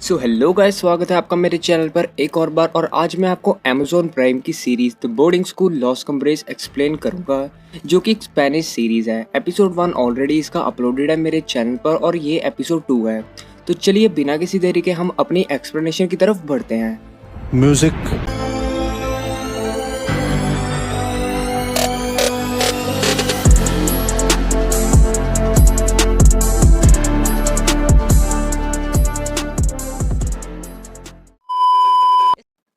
So hello guys, स्वागत है आपका मेरे चैनल पर एक और बार। और आज मैं आपको अमेजोन प्राइम की series the boarding school Las Cumbres explain करूंगा, जो कि एक स्पेनिश सीरीज है। एपिसोड 1 ऑलरेडी इसका अपलोडेड है मेरे चैनल पर और ये एपिसोड 2 है। तो चलिए बिना किसी देरी के हम अपनी एक्सप्लेनेशन की तरफ बढ़ते हैं। म्यूजिक।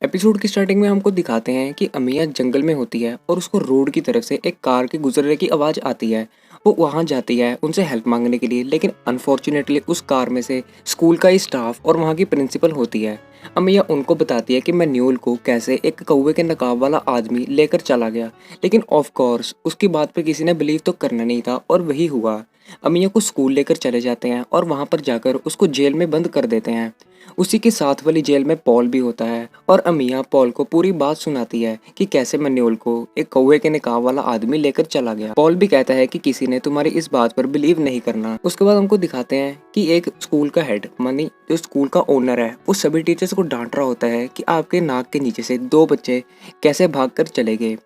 एपिसोड की स्टार्टिंग में हमको दिखाते हैं कि अमिया जंगल में होती है और उसको रोड की तरफ से एक कार के गुजरने की आवाज़ आती है। वो वहाँ जाती है उनसे हेल्प मांगने के लिए, लेकिन अनफॉर्चुनेटली उस कार में से स्कूल का ही स्टाफ और वहाँ की प्रिंसिपल होती है। अमिया उनको बताती है कि मैं न्यूल को कैसे एक कौवे के नकाब वाला आदमी लेकर चला गया, लेकिन ऑफ कोर्स उसकी बात पर किसी ने बिलीव तो करना नहीं था और वही हुआ। अमिया को स्कूल लेकर चले जाते हैं और वहाँ पर जाकर उसको जेल में बंद कर देते हैं। उसी के साथ वाली जेल में पॉल भी होता है और अमिया पॉल को पूरी बात सुनाती है कि कैसे मैन्यूल को एक कौवे के निकाह वाला आदमी लेकर चला गया। पॉल भी कहता है कि किसी ने तुम्हारी इस बात पर बिलीव नहीं करना। उसके बाद हमको दिखाते हैं कि एक स्कूल का हेड मानी जो स्कूल का ओनर है वो सभी टीचर्स को डांट रहा होता है कि आपके नाक के नीचे से 2 बच्चे कैसे भाग कर चले गए।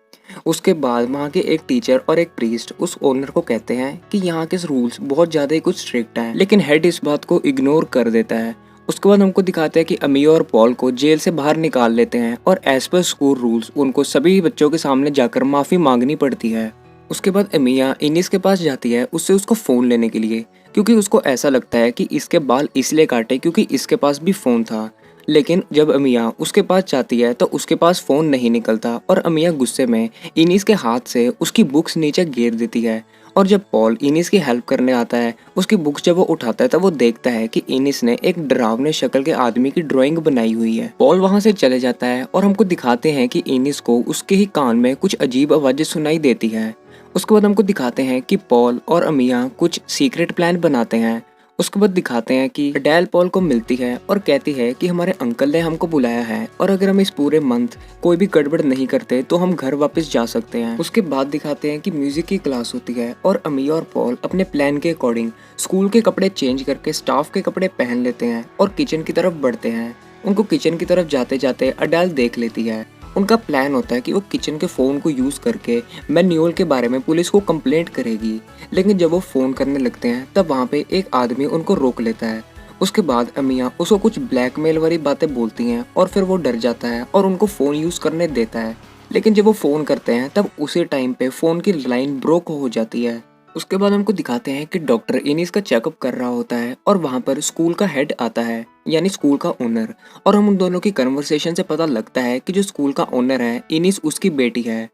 उसके बाद वहाँ के एक टीचर और एक प्रीस्ट उस ओनर को कहते हैं कि यहाँ के रूल्स बहुत ज़्यादा ही कुछ स्ट्रिक्ट हैं, लेकिन हेड इस बात को इग्नोर कर देता है। उसके बाद हमको दिखाते हैं कि अमिया और पॉल को जेल से बाहर निकाल लेते हैं और एज पर स्कूल रूल्स उनको सभी बच्चों के सामने जाकर माफ़ी मांगनी पड़ती है। उसके बाद अमिया इनिस के पास जाती है उससे उसको फ़ोन लेने के लिए, क्योंकि उसको ऐसा लगता है कि इसके बाल इसलिए काटे क्योंकि इसके पास भी फ़ोन था। लेकिन जब अमिया उसके पास जाती है तो उसके पास फ़ोन नहीं निकलता और अमिया गुस्से में इनिस के हाथ से उसकी बुक्स नीचे गिर देती है। और जब पॉल इनिस की हेल्प करने आता है, उसकी बुक्स जब वो उठाता है तब वो देखता है कि इनिस ने एक डरावने शक्ल के आदमी की ड्राइंग बनाई हुई है। पॉल वहां से चले जाता है और हमको दिखाते हैं कि इनिस को उसके ही कान में कुछ अजीब आवाजें सुनाई देती है। उसके बाद हमको दिखाते हैं कि पॉल और अमिया कुछ सीक्रेट प्लान बनाते हैं। उसके बाद दिखाते हैं कि अडेल पॉल को मिलती है और कहती है कि हमारे अंकल ने हमको बुलाया है और अगर हम इस पूरे मंथ कोई भी गड़बड़ नहीं करते तो हम घर वापस जा सकते हैं। उसके बाद दिखाते हैं कि म्यूजिक की क्लास होती है और अमिया और पॉल अपने प्लान के अकॉर्डिंग स्कूल के कपड़े चेंज करके स्टाफ के कपड़े पहन लेते हैं और किचन की तरफ बढ़ते हैं। उनको किचन की तरफ जाते जाते अडेल देख लेती है। उनका प्लान होता है कि वो किचन के फ़ोन को यूज़ करके मैन्यूल के बारे में पुलिस को कंप्लेंट करेगी, लेकिन जब वो फ़ोन करने लगते हैं तब वहाँ पे एक आदमी उनको रोक लेता है। उसके बाद अमिया उसको कुछ ब्लैकमेल वाली बातें बोलती हैं और फिर वो डर जाता है और उनको फ़ोन यूज़ करने देता है। लेकिन जब वो फ़ोन करते हैं तब उसी टाइम पे फ़ोन की लाइन ब्रोक हो जाती है। उसके बाद हमको दिखाते हैं कि डॉक्टर इनिस का चेकअप कर रहा होता है और वहाँ पर स्कूल का हेड आता है, यानी स्कूल का ओनर। और हम उन दोनों की कन्वर्सेशन से पता लगता है कि जो स्कूल का ओनर है इनिस उसकी बेटी है।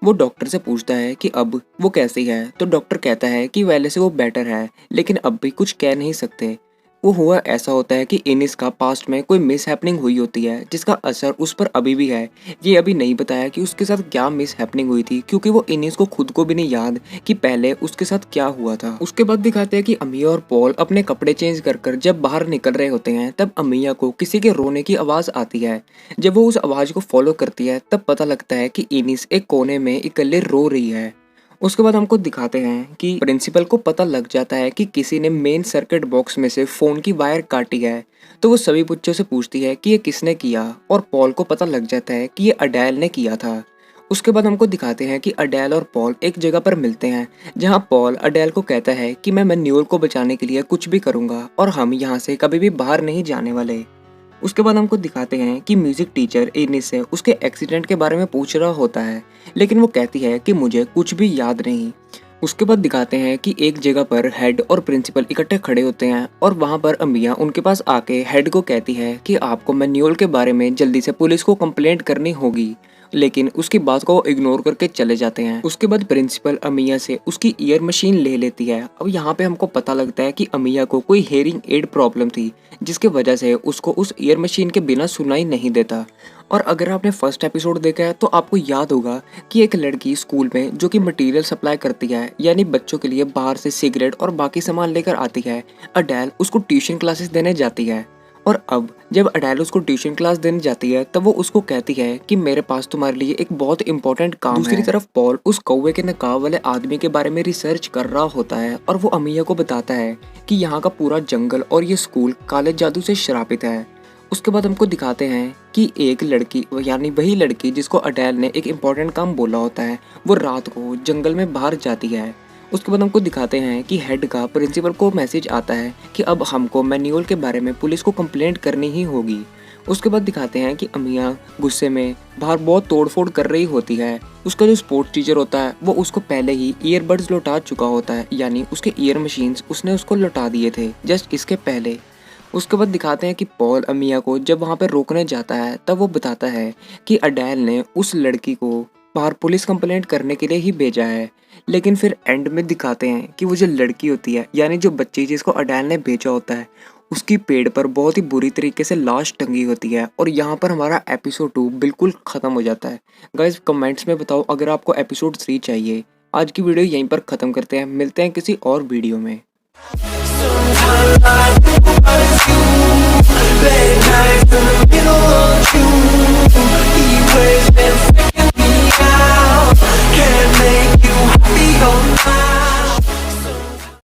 वो डॉक्टर से पूछता है कि अब वो कैसी है, तो डॉक्टर कहता है कि पहले से वो बेटर है, लेकिन अब भी कुछ कह नहीं सकते। वो हुआ ऐसा होता है कि इनिस का पास्ट में कोई मिस हैपनिंग हुई होती है जिसका असर उस पर अभी भी है। ये अभी नहीं बताया कि उसके साथ क्या मिस हैपनिंग हुई थी, क्योंकि वो इनिस को खुद को भी नहीं याद कि पहले उसके साथ क्या हुआ था। उसके बाद दिखाते हैं कि अमिया और पॉल अपने कपड़े चेंज कर कर जब बाहर निकल रहे होते हैं तब अमिया को किसी के रोने की आवाज़ आती है। जब वो उस आवाज़ को फॉलो करती है तब पता लगता है कि इनिस एक कोने में इकल्ले रो रही है। उसके बाद हमको दिखाते हैं कि प्रिंसिपल को पता लग जाता है कि किसी ने मेन सर्किट बॉक्स में से फ़ोन की वायर काटी है। तो वो सभी बच्चों से पूछती है कि ये किसने किया और पॉल को पता लग जाता है कि ये अडेल ने किया था। उसके बाद हमको दिखाते हैं कि अडेल और पॉल एक जगह पर मिलते हैं जहां पॉल अडेल को कहता है कि मैं मैन्यूल को बचाने के लिए कुछ भी करूंगा और हम यहाँ से कभी भी बाहर नहीं जाने वाले। उसके बाद हमको दिखाते हैं कि म्यूजिक टीचर इनिस से उसके एक्सीडेंट के बारे में पूछ रहा होता है, लेकिन वो कहती है कि मुझे कुछ भी याद नहीं। उसके बाद दिखाते हैं कि एक जगह पर हेड और प्रिंसिपल इकट्ठे खड़े होते हैं और वहाँ पर अमिया उनके पास आके हेड को कहती है कि आपको मैन्यूल के बारे में जल्दी से पुलिस को कंप्लेंट करनी होगी, लेकिन उसकी बात को वो इग्नोर करके चले जाते हैं। उसके बाद प्रिंसिपल अमिया से उसकी ईयर मशीन ले लेती है। अब यहाँ पे हमको पता लगता है कि अमिया को कोई हेयरिंग एड प्रॉब्लम थी, जिसकी वजह से उसको उस ईयर मशीन के बिना सुनाई नहीं देता। और अगर आपने फर्स्ट एपिसोड देखा है तो आपको याद होगा कि एक लड़की स्कूल में जो कि मटेरियल सप्लाई करती है, यानी बच्चों के लिए बाहर से सिगरेट और बाकी सामान लेकर आती है, अडेल उसको ट्यूशन क्लासेस देने जाती है। और अब जब अडेल उसको ट्यूशन क्लास देने जाती है तब वो उसको कहती है कि मेरे पास तुम्हारे लिए एक बहुत इंपॉर्टेंट काम है। दूसरी तरफ पॉल उस कौवे के नकाब वाले आदमी के बारे में रिसर्च कर रहा होता है और वो अमिया को बताता है कि यहाँ का पूरा जंगल और ये स्कूल काले जादू से श्रापित है। उसके बाद हमको दिखाते हैं कि एक लड़की यानी वही लड़की जिसको अडेल ने एक इम्पॉर्टेंट काम बोला होता है, वो रात को जंगल में बाहर जाती है। उसके बाद हमको दिखाते हैं कि हेड का प्रिंसिपल को मैसेज आता है कि अब हमको मैनुअल के बारे में पुलिस को कंप्लेंट करनी ही होगी। उसके बाद दिखाते हैं कि अमिया गुस्से में बाहर बहुत तोड़फोड़ कर रही होती है। उसका जो स्पोर्ट्स टीचर होता है वो उसको पहले ही ईयरबड्स लौटा चुका होता है, यानी उसके ईयर मशीन्स उसने उसको लौटा दिए थे जस्ट इसके पहले। उसके बाद दिखाते हैं कि पॉल अमिया को जब वहाँ पर रोकने जाता है तब वो बताता है कि अडेल ने उस लड़की को बाहर पुलिस कंप्लेंट करने के लिए ही भेजा है। लेकिन फिर एंड में दिखाते हैं कि वो जो लड़की होती है, यानी जो बच्ची जिसको अडेल ने भेजा होता है, उसकी पेड़ पर बहुत ही बुरी तरीके से लाश टंगी होती है। और यहाँ पर हमारा एपिसोड 2 बिल्कुल ख़त्म हो जाता है। गाइस कमेंट्स में बताओ अगर आपको एपिसोड 3 चाहिए। आज की वीडियो यहीं पर ख़त्म करते हैं, मिलते हैं किसी और वीडियो में। Sometimes I think about you, baby.